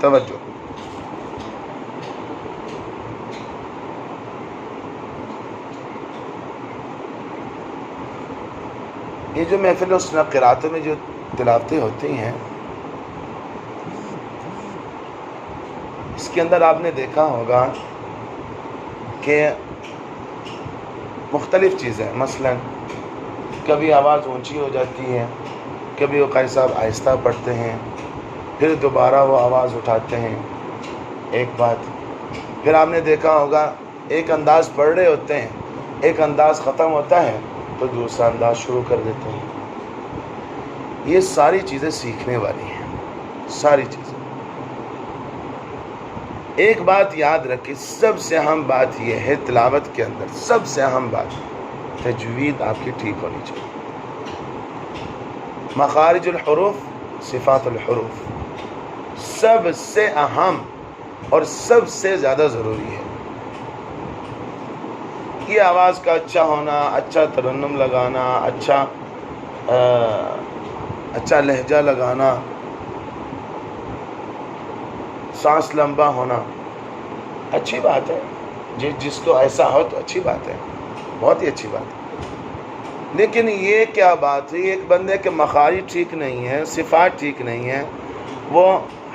توجہ. یہ جو محفل سنا قراتوں میں جو تلاوتیں ہوتی ہیں، اس کے اندر آپ نے دیکھا ہوگا کہ مختلف چیزیں، مثلا کبھی آواز اونچی ہو جاتی ہے، کبھی وہ قاری صاحب آہستہ پڑھتے ہیں، پھر دوبارہ وہ آواز اٹھاتے ہیں، ایک بات. پھر آپ نے دیکھا ہوگا ایک انداز پڑھ رہے ہوتے ہیں، ایک انداز ختم ہوتا ہے تو دوسرا انداز شروع کر دیتے ہیں. یہ ساری چیزیں سیکھنے والی ہیں، ساری چیزیں. ایک بات یاد رکھیں، سب سے اہم بات یہ ہے تلاوت کے اندر، سب سے اہم بات تجوید آپ کی ٹھیک ہونی چاہیے. مخارج الحروف، صفات الحروف سب سے اہم اور سب سے زیادہ ضروری ہے. یہ آواز کا اچھا ہونا، اچھا ترنم لگانا، اچھا لہجہ لگانا، سانس لمبا ہونا اچھی بات ہے. جس کو ایسا ہو تو اچھی بات ہے، بہت ہی اچھی بات ہے. لیکن یہ کیا بات ہے، ایک بندے کے مخارج ٹھیک نہیں ہے، صفات ٹھیک نہیں ہے، وہ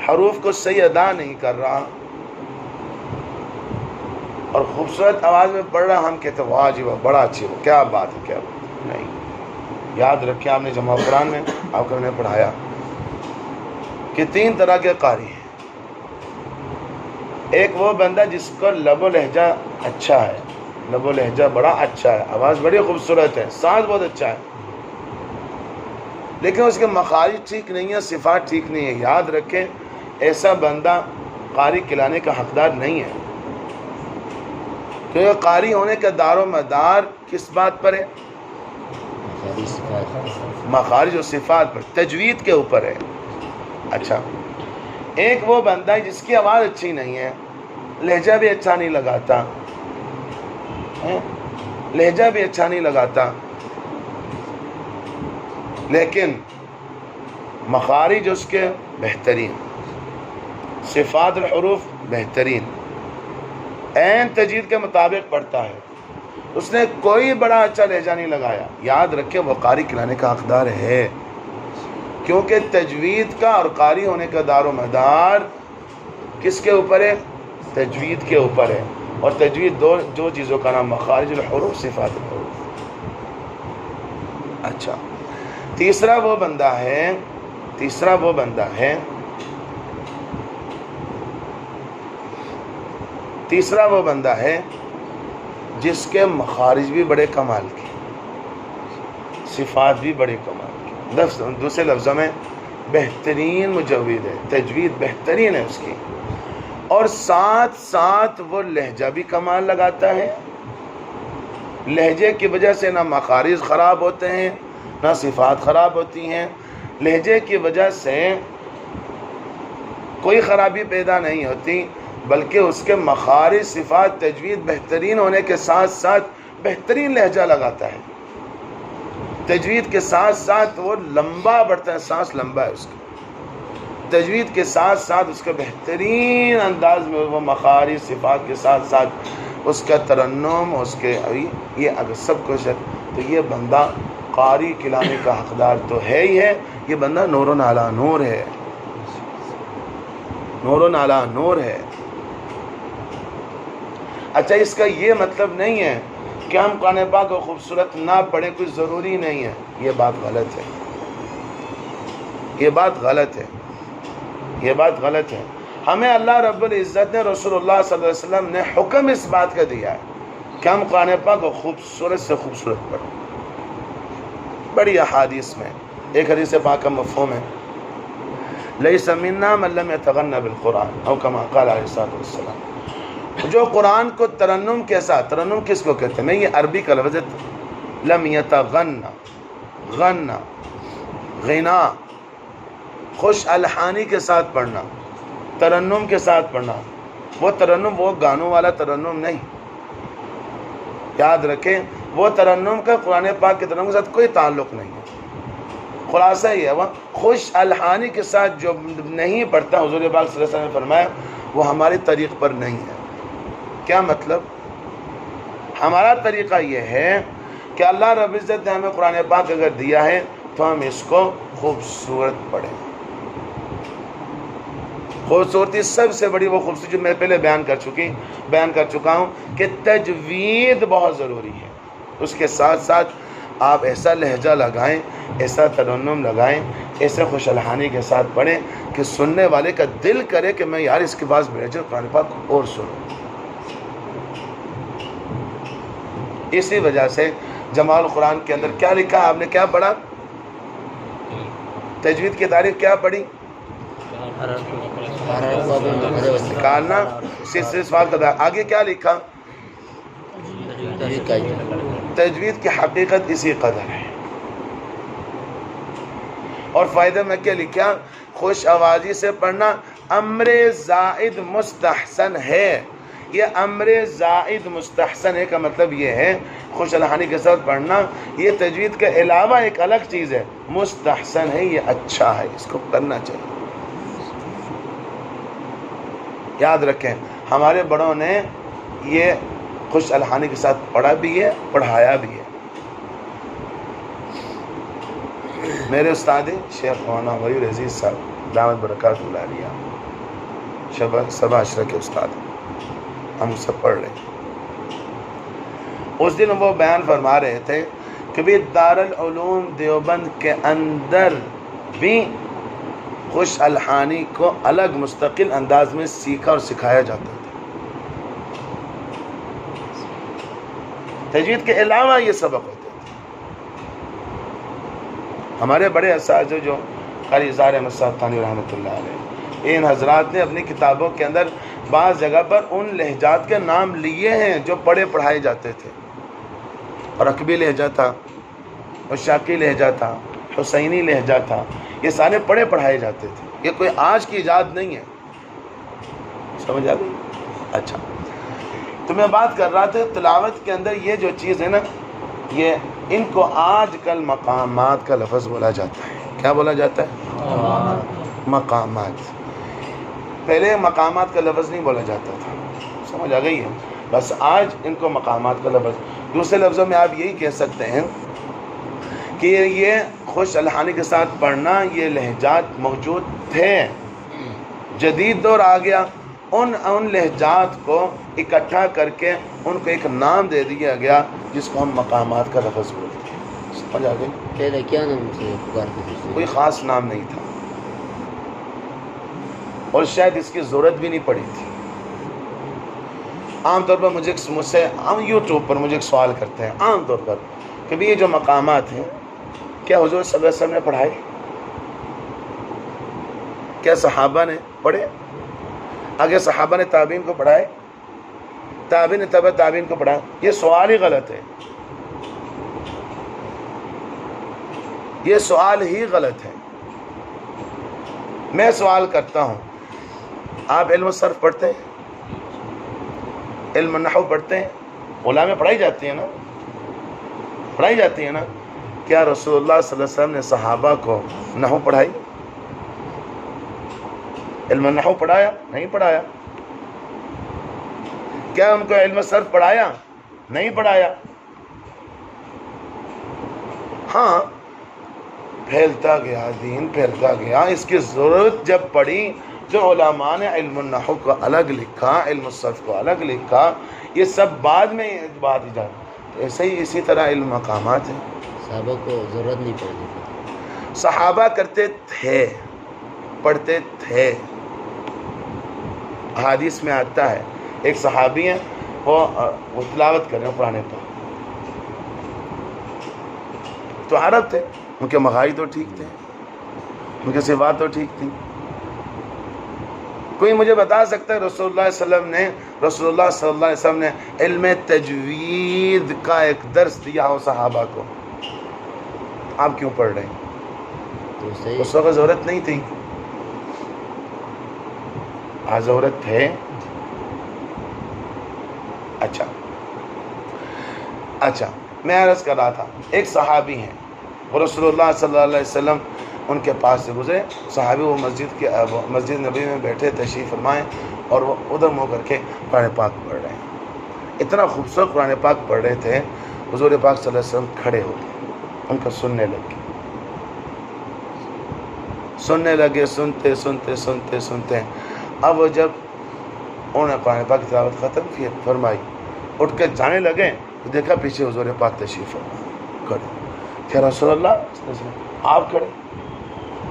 حروف کو صحیح ادا نہیں کر رہا اور خوبصورت آواز میں پڑھ رہا، ہم کہتے ہیں واہ جی واہ بڑا اچھی ہو، کیا بات ہے، کیا بات ہے. نہیں، یاد رکھیں آپ نے جمع قرآن میں آپ کو نے پڑھایا کہ 3 طرح کے قاری ہیں. ایک وہ بندہ جس کو لب و لہجہ اچھا ہے، لب و لہجہ بڑا اچھا ہے، آواز بڑی خوبصورت ہے، سانس بہت اچھا ہے، لیکن اس کے مخارج ٹھیک نہیں ہے، صفات ٹھیک نہیں ہے. یاد رکھیں ایسا بندہ قاری کہلانے کا حقدار نہیں ہے، کیونکہ قاری ہونے کا دار و مدار کس بات پر ہے؟ مخارج و صفات پر، تجوید کے اوپر ہے. اچھا، ایک وہ بندہ ہے جس کی آواز اچھی نہیں ہے، لہجہ بھی اچھا نہیں لگاتا، لہجہ بھی اچھا نہیں لگاتا، لیکن مخارج اس کے بہترین، صفات الحروف بہترین، عین تجوید کے مطابق پڑھتا ہے، اس نے کوئی بڑا اچھا لہجہ نہیں لگایا. یاد رکھیں وہ قاری کہلانے کا حقدار ہے، کیونکہ تجوید کا اور قاری ہونے کا دار و مدار کس کے اوپر ہے؟ تجوید کے اوپر ہے. اور تجوید دو چیزوں کا نام مخارج الحروف، صفات الحروف. اچھا، تیسرا وہ بندہ ہے جس کے مخارج بھی بڑے کمال کے، صفات بھی بڑے کمال کی. دوسرے لفظوں میں بہترین مجوید ہے، تجوید بہترین ہے اس کی، اور ساتھ ساتھ وہ لہجہ بھی کمال لگاتا ہے. لہجے کی وجہ سے نہ مخارج خراب ہوتے ہیں نہ صفات خراب ہوتی ہیں. لہجے کی وجہ سے کوئی خرابی پیدا نہیں ہوتی، بلکہ اس کے مخارج، صفات، تجوید بہترین ہونے کے ساتھ ساتھ بہترین لہجہ لگاتا ہے. تجوید کے ساتھ ساتھ وہ لمبا بڑھتا ہے، سانس لمبا ہے اس کا. تجوید کے ساتھ ساتھ اس کا بہترین انداز میں وہ مخارج، صفات کے ساتھ ساتھ اس کا ترنم، اس کے یہ اگر سب کچھ ہے تو یہ بندہ قاری کہلانے کا حقدار تو ہے ہی ہے. یہ بندہ نور و علی نور ہے، نور و علی نور ہے. اچھا، اس کا یہ مطلب نہیں ہے کہ ہم قرآن پاک کو خوبصورت نہ پڑھیں، کوئی ضروری نہیں ہے. یہ بات غلط ہے، یہ بات غلط ہے، یہ بات غلط ہے. ہمیں اللہ رب العزت نے، رسول اللہ صلی اللہ علیہ وسلم نے حکم اس بات کا دیا ہے کہ ہم قرآن پاک کو خوبصورت سے خوبصورت پڑھیں. بڑی احادیث میں ایک حدیث پاک کا مفہوم ہے، لیس منا من لم یتغنى بالقرآن او کما قال علیہ الصلوۃ والسلام. جو قرآن کو ترنم کے ساتھ، ترنم کس کو کہتے ہیں؟ میں یہ عربی کا لفظ ہے، لم یتغنى، غنا، غنا، خوش الحانی کے ساتھ پڑھنا، ترنم کے ساتھ پڑھنا. وہ ترنم وہ گانوں والا ترنم نہیں. یاد رکھیں وہ ترنم کا قرآن پاک کے ترنم کے ساتھ کوئی تعلق نہیں ہے. خلاصہ یہ ہے وہ خوش الحانی کے ساتھ جو نہیں پڑھتا، حضور پاک صلی اللہ علیہ وسلم نے فرمایا وہ ہمارے طریق پر نہیں ہے۔ کیا مطلب؟ ہمارا طریقہ یہ ہے کہ اللہ رب العزت نے ہمیں قرآن پاک اگر دیا ہے تو ہم اس کو خوبصورت پڑھیں۔ خوبصورتی سب سے بڑی وہ خوبصورتی جو میں پہلے بیان کر چکا ہوں کہ تجوید بہت ضروری ہے۔ اس کے ساتھ ساتھ آپ ایسا لہجہ لگائیں، ایسا ترنم لگائیں، ایسے خوش الحانی کے ساتھ پڑھیں کہ سننے والے کا دل کرے کہ میں یار اس کے پاس بیٹھ جاؤں قرآن پاک اور سنوں۔ اسی وجہ سے جمال القرآن کے اندر کیا لکھا؟ آپ نے کیا پڑھا؟ تجوید کی تعریف کیا پڑھی؟ نکالنا آگے کیا لکھا؟ تجوید کی حقیقت اسی قدر ہے۔ اور فائدہ میں کیا لکھا؟ خوش آوازی سے پڑھنا امر زائد مستحسن ہے۔ یہ امر زائد مستحسن ہے کا مطلب یہ ہے خوش الحانی کے ساتھ پڑھنا یہ تجوید کے علاوہ ایک الگ چیز ہے، مستحسن ہے، یہ اچھا ہے، اس کو کرنا چاہیے۔ یاد رکھیں ہمارے بڑوں نے یہ خوش الحانی کے ساتھ پڑھا بھی ہے، پڑھایا بھی ہے۔ میرے استاد شیخ مولانا غیور عزیز صاحب دامت برکات اللہ علیہ سبا عشرہ کے استاد، ہم اس سے پڑھ رہے ہیں۔ اس دن وہ بیان فرما رہے تھے کہ بھی دارالعلوم دیوبند کے اندر بھی خوش الحانی کو الگ مستقل انداز میں سیکھا اور سکھایا جاتا تھا۔ تجوید کے علاوہ یہ سبق ہوتے تھے۔ ہمارے بڑے اساتذہ جو قاری اظہار احمد صاحب تھانی رحمۃ اللہ علیہ، ان حضرات نے اپنی کتابوں کے اندر بعض جگہ پر ان لہجات کے نام لیے ہیں جو پڑھائے جاتے تھے۔ رقبی لہجہ تھا، عشاقی لہجہ تھا، حسینی لہجہ تھا، یہ سارے پڑھائے جاتے تھے۔ یہ کوئی آج کی ایجاد نہیں ہے، سمجھ آ گئی؟ اچھا، تو میں بات کر رہا تھا تلاوت کے اندر یہ جو چیز ہے نا، یہ ان کو آج کل مقامات کا لفظ بولا جاتا ہے۔ کیا بولا جاتا ہے؟ مقامات۔ پہلے مقامات کا لفظ نہیں بولا جاتا تھا، سمجھ آ گئی ہے؟ بس آج ان کو مقامات کا لفظ، دوسرے لفظوں میں آپ یہی کہہ سکتے ہیں کہ یہ خوش الحانی کے ساتھ پڑھنا یہ لہجات موجود تھے، جدید دور آ گیا، ان لہجات کو اکٹھا کر کے ان کو ایک نام دے دیا گیا جس کو ہم مقامات کا لفظ بولتے ہیں۔ سمجھ آ گئی؟ پہلے کیا نام سے پکارتے تھے؟ کوئی خاص نام نہیں تھا اور شاید اس کی ضرورت بھی نہیں پڑی تھی۔ عام طور پر مجھ سے یوٹیوب پر مجھے ایک سوال کرتے ہیں عام طور پر کہ بھی یہ جو مقامات ہیں کیا حضور صلی اللہ علیہ وسلم نے پڑھائے؟ کیا صحابہ نے پڑھے؟ آگے صحابہ نے تابعین کو پڑھائے؟ تابعین نے تابعین کو پڑھا؟ یہ سوال ہی غلط ہے، یہ سوال ہی غلط ہے۔ میں سوال کرتا ہوں، آپ علم الصرف پڑھتے ہیں؟ علم النحو پڑھتے ہیں؟ علماء میں پڑھائی جاتی ہے نا، پڑھائی جاتی ہے نا۔ کیا رسول اللہ صلی اللہ علیہ وسلم نے صحابہ کو نحو پڑھائی؟ علم النحو پڑھایا؟ نہیں پڑھایا۔ کیا ان کو علم صرف پڑھایا؟ نہیں پڑھایا۔ ہاں، پھیلتا گیا دین، پھیلتا گیا، اس کی ضرورت جب پڑی جو علماء نے علم النحو کو الگ لکھا، علم الصرف کو الگ لکھا، یہ سب بعد میں بات ایجاد۔ ایسے ہی اسی طرح علم مقامات ہیں، صحابہ کو ضرورت نہیں پڑتی، صحابہ کرتے تھے، پڑھتے تھے۔ حدیث میں آتا ہے ایک صحابی ہیں وہ تلاوت کر رہے ہیں قرآن پاک، تو عرب تھے، ان کے مغائی تو ٹھیک تھے، ان کے صفات تو ٹھیک تھی۔ کوئی مجھے بتا سکتا ہے رسول اللہ صلی اللہ علیہ وسلم نے علم تجوید کا ایک درس دیا ہو صحابہ کو؟ آپ کیوں پڑھ رہے ہیں؟ اس وقت ضرورت نہیں تھی، آج ضرورت ہے۔ اچھا، میں عرض کر رہا تھا ایک صحابی ہیں وہ رسول اللہ صلی اللہ علیہ وسلم ان کے پاس سے گزرے، صحابی وہ مسجد نبی میں بیٹھے تشریف فرمائے اور وہ ادھر منہ کر کے قرآن پاک پڑھ رہے ہیں، اتنا خوبصورت قرآن پاک پڑھ رہے تھے، حضور پاک صلی اللہ علیہ وسلم کھڑے ہو گئے، ان کا سننے لگے، سنتے اب وہ جب انہوں نے قرآن پاک کی تلاوت ختم کی فرمائی، اٹھ کے جانے لگے تو دیکھا پیچھے حضور پاک تشریف فرما کھڑے، کہ رسول اللہ آپ کھڑے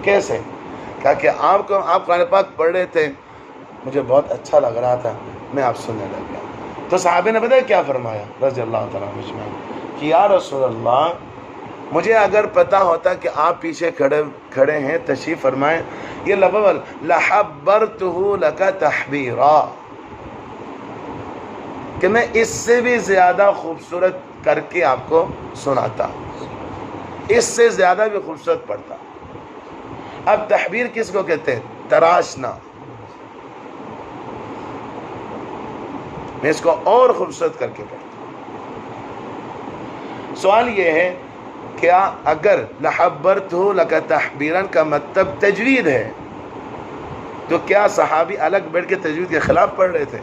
کیسے؟ کہا کہ آپ قرآن پاک پڑھ رہے تھے، مجھے بہت اچھا لگ رہا تھا، میں آپ سننے لگ گیا۔ تو صحابہ نے بتایا کیا فرمایا رضی اللہ تعالیٰ عنہ کہ یا رسول اللہ مجھے اگر پتا ہوتا کہ آپ پیچھے کھڑے ہیں تشریف فرمائیں، یہ لفظ لحبرتہ لک تحبیرا، کہ میں اس سے بھی زیادہ خوبصورت کر کے آپ کو سناتا، اس سے زیادہ بھی خوبصورت پڑھتا۔ اب تحبیر کس کو کہتے ہیں؟ تراشنا، میں اس کو اور خوبصورت کر کے پڑھتا۔ سوال یہ ہے کیا اگر لحبرتہ لک تحبیرن کا مطلب تجوید ہے تو کیا صحابی الگ بیٹھ کے تجوید کے خلاف پڑھ رہے تھے؟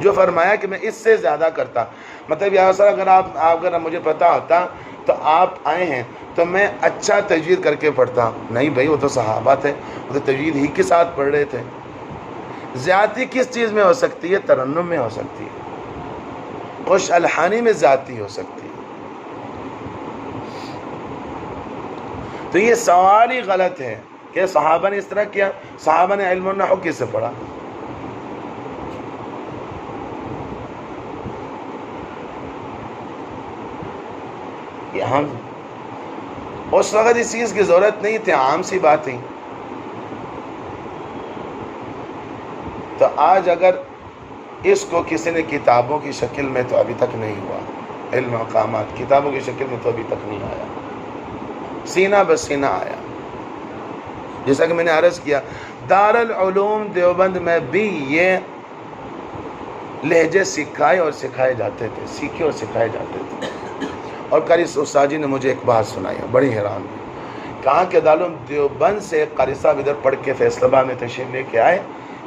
جو فرمایا کہ میں اس سے زیادہ کرتا، مطلب یہ سر اگر مجھے پتا ہوتا تو آپ آئے ہیں تو میں اچھا تجوید کر کے پڑھتا، نہیں بھائی وہ تو صحابہ تھے، وہ تو تجوید ہی کے ساتھ پڑھ رہے تھے۔ زیادتی کس چیز میں ہو سکتی ہے؟ ترنم میں ہو سکتی ہے، خوش الحانی میں زیادتی ہو سکتی ہے۔ تو یہ سوال ہی غلط ہے کہ صحابہ نے اس طرح کیا۔ صحابہ نے علم النحو کس سے پڑھا؟ ہم اس وقت اس چیز کی ضرورت نہیں تھی، عام سی بات تھی۔ تو آج اگر اس کو کسی نے کتابوں کی شکل میں تو ابھی تک نہیں ہوا، علم مقامات کتابوں کی شکل میں تو ابھی تک نہیں آیا، سینہ بسینہ آیا۔ جیسا کہ میں نے عرض کیا دارالعلوم دیوبند میں بھی یہ لہجے سکھائے اور سکھائے جاتے تھے، سیکھے اور سکھائے جاتے تھے۔ اور قاری استاد جی نے مجھے ایک بات سنائی، بڑی حیران ہوئی، کہا کہ دارالعلوم دیوبند سے قاری صاحب ادھر پڑھ کے فیصل آباد میں تشریف لے کے آئے،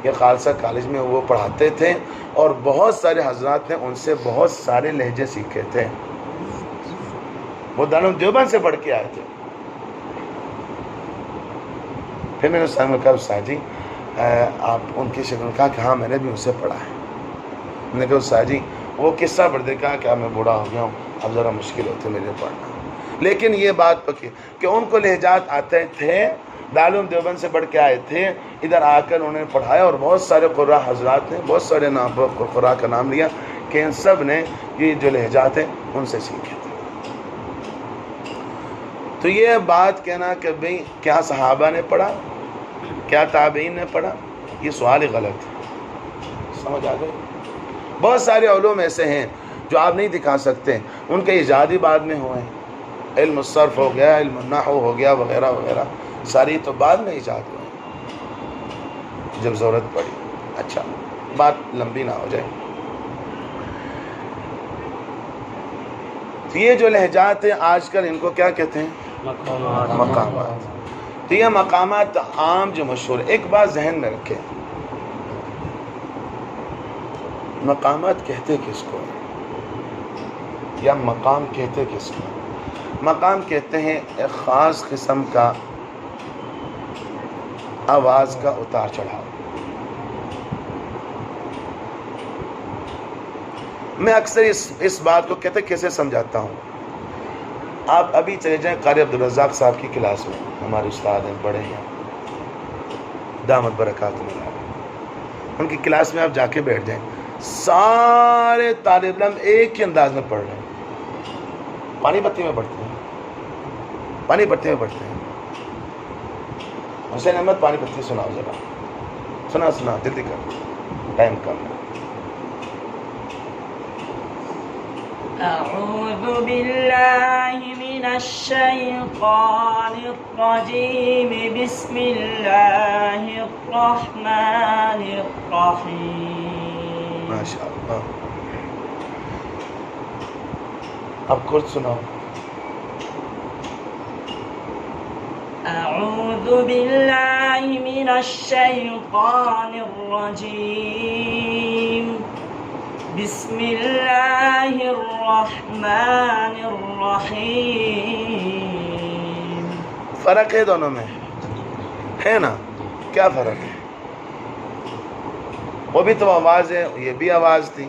یہ خالصہ کالج میں وہ پڑھاتے تھے اور بہت سارے حضرات نے ان سے بہت سارے لہجے سیکھے تھے، وہ دارالعلوم دیوبند سے پڑھ کے آئے تھے۔ پھر میں نے اس میں کہا استاد جی آپ ان کی شکل میں، کہا کہ ہاں میں نے بھی ان سے پڑھا ہے۔ میں نے کہا استاد جی وہ قصہ پڑھتے، کہا کہ میں بوڑھا ہو گیا ہوں اب ذرا مشکل ہوتے میرے پڑھنا، لیکن یہ بات پکی کہ ان کو لہجات آتے تھے، دارالعلوم دیوبند سے پڑھ کے آئے تھے، ادھر آ کر انہوں نے پڑھایا اور بہت سارے قراء حضرات نے بہت سارے قراء کا نام لیا کہ ان سب نے یہ جو لہجات ہیں ان سے سیکھے تھے۔ تو یہ بات کہنا کہ بھئی کیا صحابہ نے پڑھا، کیا تابعین نے پڑھا، یہ سوال ہی غلط ہے۔ سمجھ آ گئی؟ بہت سارے علوم ایسے ہیں جو آپ نہیں دکھا سکتے، ان کے ایجادی بعد میں ہوئے ہیں، علم الصرف ہو گیا، علم النحو ہو گیا، وغیرہ وغیرہ، ساری تو بعد میں ایجاد ہوئے جب ضرورت پڑی۔ اچھا بات لمبی نہ ہو جائے، تو یہ جو لہجات ہیں آج کل ان کو کیا کہتے ہیں؟ مقامات۔ تو یہ مقامات عام جو مشہور، ایک بات ذہن میں رکھیں، مقامات کہتے کس کو یا مقام کہتے کس کو؟ مقام کہتے ہیں ایک خاص قسم کا آواز کا اتار چڑھاؤ۔ میں اکثر اس بات کو کہتے کیسے سمجھاتا ہوں، آپ ابھی چلے جائیں قاری عبدالرزاق صاحب کی کلاس میں، ہمارے استاد ہیں، بڑے ہیں، دامت برکاتہم اللہ، ان کی کلاس میں آپ جا کے بیٹھ جائیں، سارے طالب علم ایک ہی انداز میں پڑھ رہے ہیں، پانی پتی میں پڑھتے ہیں، پانی پتی میں پڑھتے ہیں۔ حسین احمد پانی پتی سناؤ ذرا، سنا جلدی کر، ٹائم کم ہے۔ اعوذ باللہ من الشیطان الرجیم، بسم اللہ الرحمن الرحیم۔ ماشاء اللہ، اب خود سناؤ۔ أعوذ بالله من الشيطان الرجيم بسم الله الرحمن الرحيم. فرق ہے دونوں میں، ہے نا؟ کیا فرق ہے؟ وہ بھی تو آواز ہے، یہ بھی آواز تھی.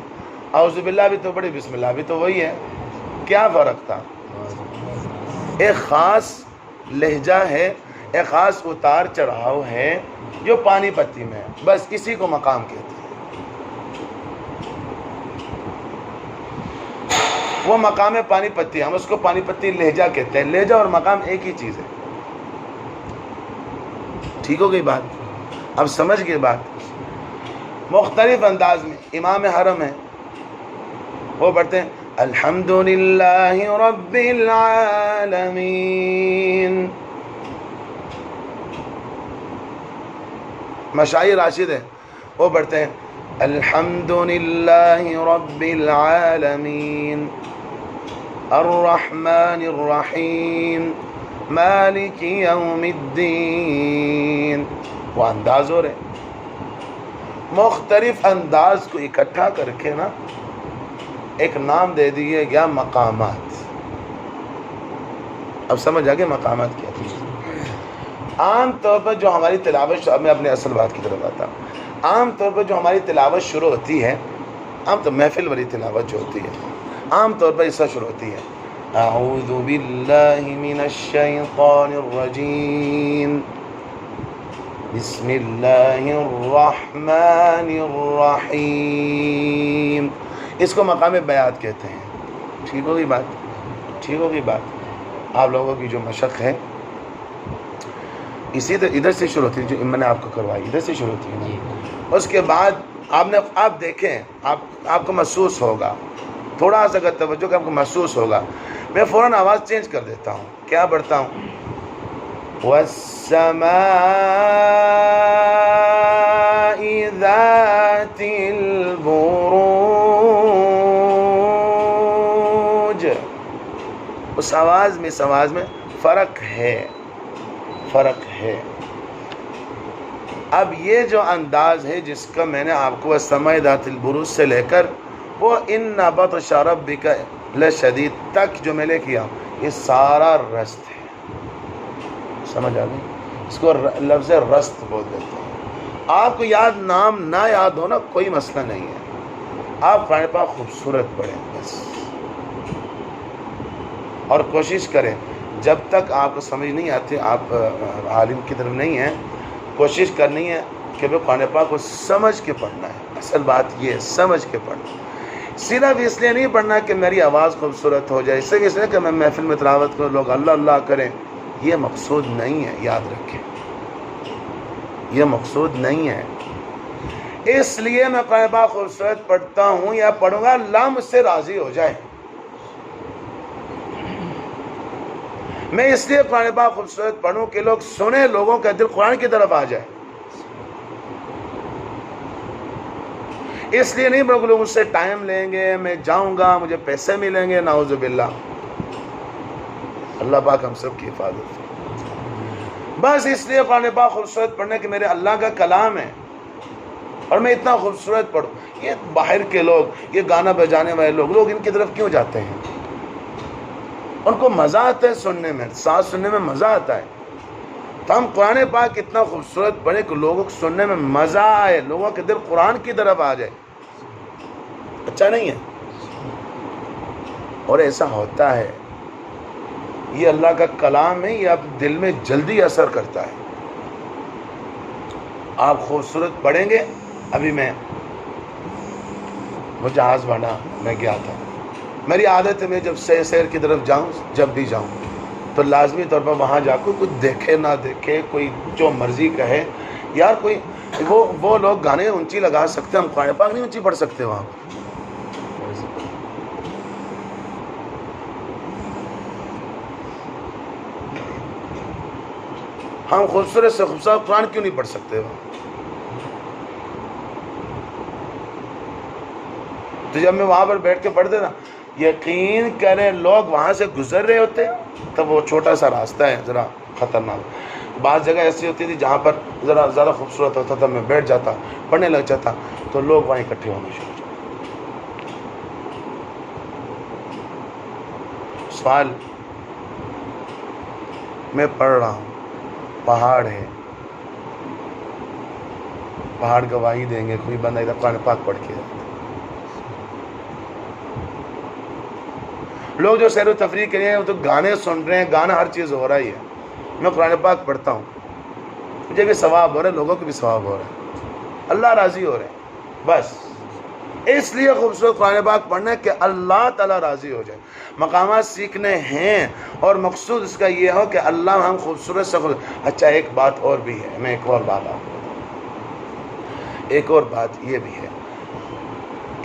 اعوذ باللہ بھی تو پڑھی، بسم اللہ بھی تو وہی ہے. کیا فرق تھا؟ ایک خاص لہجہ ہے، ایک خاص اتار چڑھاؤ ہے جو پانی پتی میں ہے، بس اسی کو مقام کہتے ہیں. وہ مقام پانی پتی، ہم اس کو پانی پتی لہجہ کہتے ہیں. لہجہ اور مقام ایک ہی چیز ہے. ٹھیک ہو گئی بات؟ اب سمجھ گئے بات؟ مختلف انداز میں امام حرم ہے، وہ پڑھتے ہیں الحمدللہ رب العالمین. مشائی راشد ہے، وہ پڑھتے ہیں الحمدللہ رب العالمین الرحمن الرحیم مالک یوم الدین. وہ انداز ہو رہے، مختلف انداز کو اکٹھا کر کے نا ایک نام دے دیے گیا مقامات. اب سمجھ آگے مقامات کیا تھی؟ عام طور پر جو ہماری تلاوت، میں اپنے اصل بات کی طرف آتا ہوں. عام طور پر جو ہماری تلاوت شروع ہوتی ہے، عام طور محفل والی تلاوت جو ہوتی ہے، عام طور پر اس سے شروع ہوتی ہے اعوذ باللہ من الشیطان الرجیم بسم اللہ الرحمن الرحیم. اس کو مقام بیات کہتے ہیں. ٹھیک ہوگی بات؟ ٹھیک ہوگی بات؟ آپ لوگوں کی جو مشق ہے اسی طرح ادھر سے شروع ہوتی ہے، جو میں نے آپ کو کروائی ادھر سے شروع ہوتی ہے. اس کے بعد آپ دیکھیں، آپ کو محسوس ہوگا، تھوڑا سا اگر توجہ کہ آپ کو محسوس ہوگا. میں فوراً آواز چینج کر دیتا ہوں. کیا پڑھتا ہوں؟ وَالسَّمَاءِ ذَاتِ الْبُرُوجِ. اس آواز میں فرق ہے. اب یہ جو انداز ہے جس کا میں نے آپ کو وَالسَّمَاءِ ذَاتِ الْبُرُوجِ سے لے کر وہ اِنَّ بَطْشَ رَبِّكَ لَشَدِيدٌ تک جو میں لے کیا، یہ سارا رست ہے. سمجھ آ گئی؟ اس کو لفظ رست بول دیتے ہیں. آپ کو نام نہ یاد ہونا کوئی مسئلہ نہیں ہے، آپ قرآن پاک خوبصورت پڑھیں بس. اور کوشش کریں جب تک آپ کو سمجھ نہیں آتی، آپ عالم کی طرف نہیں ہیں، کوشش کرنی ہے کہ وہ قرآن پاک کو سمجھ کے پڑھنا ہے. اصل بات یہ ہے سمجھ کے پڑھنا. صرف اس لیے نہیں پڑھنا کہ میری آواز خوبصورت ہو جائے، صرف اس لیے کہ میں محفل میں تلاوت کروں، لوگ اللہ اللہ کریں، یہ مقصود نہیں ہے. یاد رکھیں، یہ مقصود نہیں ہے. اس لیے میں قرآن پاک خوبصورت پڑھتا ہوں یا پڑھوں گا اللہ مجھ سے راضی ہو جائے. میں اس لیے قرآن پاک خوبصورت پڑھوں کہ لوگ سنیں، لوگوں کا دل قرآن کی طرف آ جائے. اس لیے نہیں بلکہ لوگ مجھ سے ٹائم لیں گے، میں جاؤں گا، مجھے پیسے ملیں گے. نعوذ باللہ. اللہ پاک ہم سب کی حفاظت. بس اس لیے قرآن پاک خوبصورت پڑھنے کہ میرے اللہ کا کلام ہے اور میں اتنا خوبصورت پڑھوں. یہ باہر کے لوگ، یہ گانا بجانے والے لوگ ان کی طرف کیوں جاتے ہیں؟ ان کو مزہ آتا ہے سننے میں، ساتھ سننے میں مزہ آتا ہے. تو ہم قرآن پاک اتنا خوبصورت پڑھیں کہ لوگوں کو سننے میں مزہ آئے، لوگوں کے دل قرآن کی طرف آ جائے. اچھا نہیں ہے؟ اور ایسا ہوتا ہے. یہ اللہ کا کلام ہے، یہ آپ دل میں جلدی اثر کرتا ہے. آپ خوبصورت پڑھیں گے. ابھی وہ جہاز بنا، میں گیا تھا. میری عادت ہے میں جب سیر کی طرف جاؤں، جب بھی جاؤں تو لازمی طور پر وہاں جا کے کچھ دیکھے نہ دیکھے، کوئی جو مرضی کہے، یار کوئی وہ لوگ گانے اونچی لگا سکتے ہیں، ہم قرآن پاک نہیں اونچی پڑھ سکتے وہاں. ہم خوبصورت سے خوبصورت قرآن کیوں نہیں پڑھ سکتے وہاں؟ تو جب میں وہاں پر بیٹھ کے پڑھتے نا، یقین کریں لوگ وہاں سے گزر رہے ہوتے، تب وہ چھوٹا سا راستہ ہے ذرا خطرناک. بعض جگہ ایسی ہوتی تھی جہاں پر ذرا زیادہ خوبصورت ہوتا تھا, میں بیٹھ جاتا, پڑھنے لگ جاتا تو لوگ وہاں اکٹھے ہونے شروع ہو جاتے. سوال میں پڑھ رہا ہوں, پہاڑ ہے, پہاڑ گواہی دیں گے, کوئی بندہ ادھر قرآن پاک پڑھ کے جاتا. لوگ جو سیر و تفریح کے لیے وہ تو گانے سن رہے ہیں, گانا ہر چیز ہو رہا ہی ہے. میں قرآن پاک پڑھتا ہوں, مجھے بھی ثواب ہو رہا ہے, لوگوں کو بھی ثواب ہو رہا ہے, اللہ راضی ہو رہے ہیں. بس اس لیے خوبصورت قرآن پاک پڑھنا ہے کہ اللہ تعالیٰ راضی ہو جائے. مقامات سیکھنے ہیں اور مقصود اس کا یہ ہو کہ اللہ ہم خوبصورت سے خوبصورت. اچھا ایک بات اور بھی ہے, میں ایک اور بات آپ کو بتاؤں. ایک اور بات یہ بھی ہے,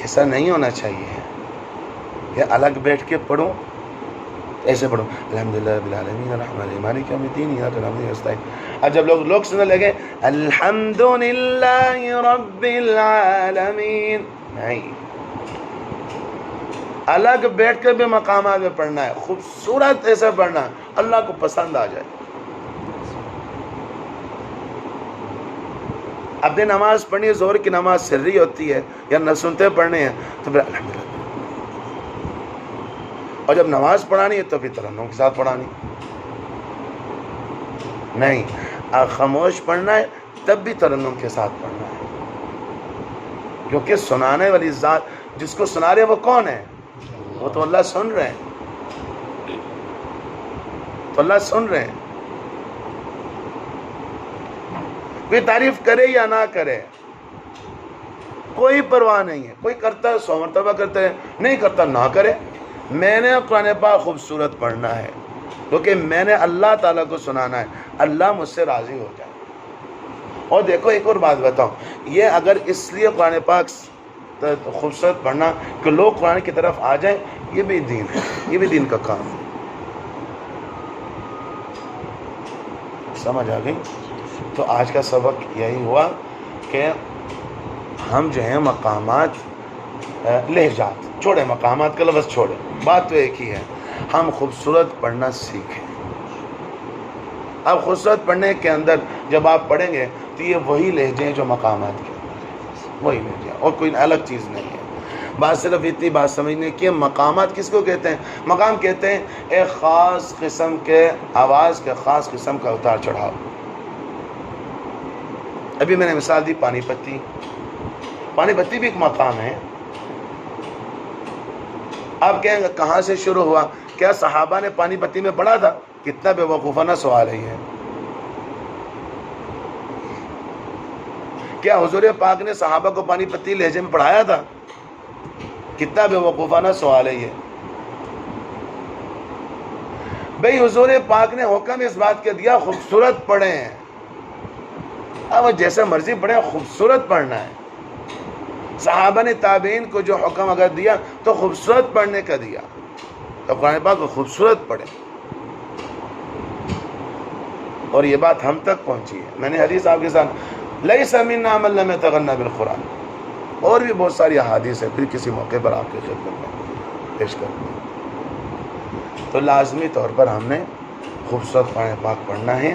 ایسا نہیں ہونا چاہیے کہ الگ بیٹھ کے پڑھوں, ایسے پڑھوں الحمدللہ رب العالمین الرحمن الرحیم مالک یوم الدین ایاک نعبد و ایاک نستعین. اب جب لوگ سننے لگے الحمدللہ رب العالمین, نہیں, الگ بیٹھ کے بھی مقامات میں پڑھنا ہے, خوبصورت ایسے پڑھنا ہے اللہ کو پسند آ جائے. اپنی نماز پڑھنی ہے, ظہر کی نماز سری ہوتی ہے یا نہ سنتے پڑھنے ہیں تو پھر الحمدللہ, اور جب نماز پڑھانی ہے تو پھر ترنم کے ساتھ پڑھانی. نہیں, خاموش پڑھنا ہے تب بھی ترنم کے ساتھ پڑھنا ہے, کیونکہ سنانے والی ذات جس کو سنا رہے وہ کون ہے؟ وہ تو اللہ سن رہے ہیں, تو اللہ سن رہے ہیں. کوئی تعریف کرے یا نہ کرے کوئی پرواہ نہیں ہے. کوئی کرتا ہے 100 مرتبہ کرتا ہے, نہیں کرتا نہ کرے. میں نے قرآن پاک خوبصورت پڑھنا ہے کیونکہ میں نے اللہ تعالیٰ کو سنانا ہے, اللہ مجھ سے راضی ہو جائے. اور دیکھو ایک اور بات بتاؤں, یہ اگر اس لیے قرآن پاک خوبصورت پڑھنا کہ لوگ قرآن کی طرف آ جائیں, یہ بھی دین ہے, یہ بھی دین کا کام ہے. سمجھ آ گئی؟ تو آج کا سبق یہی ہوا کہ ہم جو ہیں مقامات لہجات چھوڑیں, مقامات کا لفظ چھوڑیں, بات تو ایک ہی ہے, ہم خوبصورت پڑھنا سیکھیں. اب خوبصورت پڑھنے کے اندر جب آپ پڑھیں گے تو یہ وہی لہجے ہیں جو مقامات کے اندر, وہی لہجے, اور کوئی الگ چیز نہیں ہے. بات صرف اتنی بات سمجھنے کی, مقامات کس کو کہتے ہیں؟ مقام کہتے ہیں ایک خاص قسم کے آواز کے خاص قسم کا اتار چڑھاؤ. ابھی میں نے مثال دی پانی پتی, پانی پتی بھی ایک مقام ہے. آپ کہیں گے کہاں سے شروع ہوا؟ کیا صحابہ نے پانی پتی میں پڑھا تھا؟ کتنا بے وقوفانہ سوال ہے یہ. کیا حضور پاک نے صحابہ کو پانی پتی لہجے میں پڑھایا تھا؟ کتنا بے وقوفانہ سوال ہے یہ. بھئی حضور پاک نے حکم اس بات کے دیا خوبصورت پڑھیں, اب جیسے مرضی پڑھیں, خوبصورت پڑھنا ہے. صحابہ نے تابعین کو جو حکم اگر دیا تو خوبصورت پڑھنے کا دیا, تو قرآن پاک کو خوبصورت پڑھیں. اور یہ بات ہم تک پہنچی ہے. میں نے حدیث آپ کے ساتھ لیس منا من لم یتغنى بالقرآن, اور بھی بہت ساری احادیث ہے, پھر کسی موقع پر آپ کے خدمت میں پیش کروں گا. تو لازمی طور پر ہم نے خوبصورت قرآن پاک پڑھنا ہے.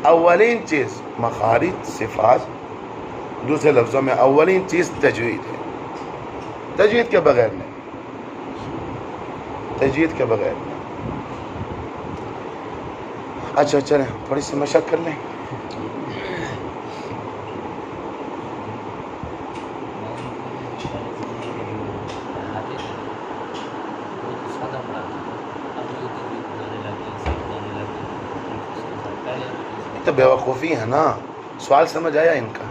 اولین چیز مخارج صفات, دوسرے لفظوں میں اولین چیز تجوید ہے. تجوید کے بغیر نہیں, تجوید کے بغیر نہیں. اچھا چلیں تھوڑی سی مشق کر لیں. تو بیوقوفی ہے نا, سوال سمجھ آیا ان کا؟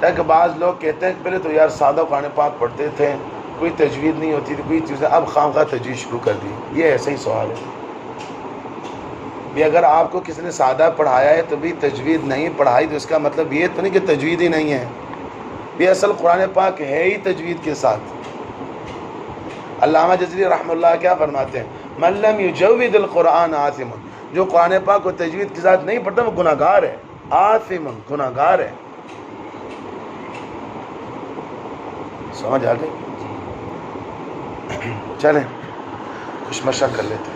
تاکہ بعض لوگ کہتے ہیں کہ پہلے تو یار سادہ قرآن پاک پڑھتے تھے, کوئی تجوید نہیں ہوتی تھی, کوئی چیزیں, اب خواہ تجوید شروع کر دی. یہ ایسا ہی سوال ہے. بھی اگر آپ کو کسی نے سادہ پڑھایا ہے تو بھی تجوید نہیں پڑھائی, تو اس کا مطلب یہ تو نہیں کہ تجوید ہی نہیں ہے. بھی اصل قرآن پاک ہے ہی تجوید کے ساتھ. علامہ جزری رحمہ اللہ کیا فرماتے ہیں؟ من لم یجود القرآن آثم, جو قرآن پاک کو تجوید کے ساتھ نہیں پڑھتا وہ گناہگار ہے. آثم, گناہگار ہے. سمجھ آ گئی؟ چلیں کچھ مشق کر لیتے ہیں.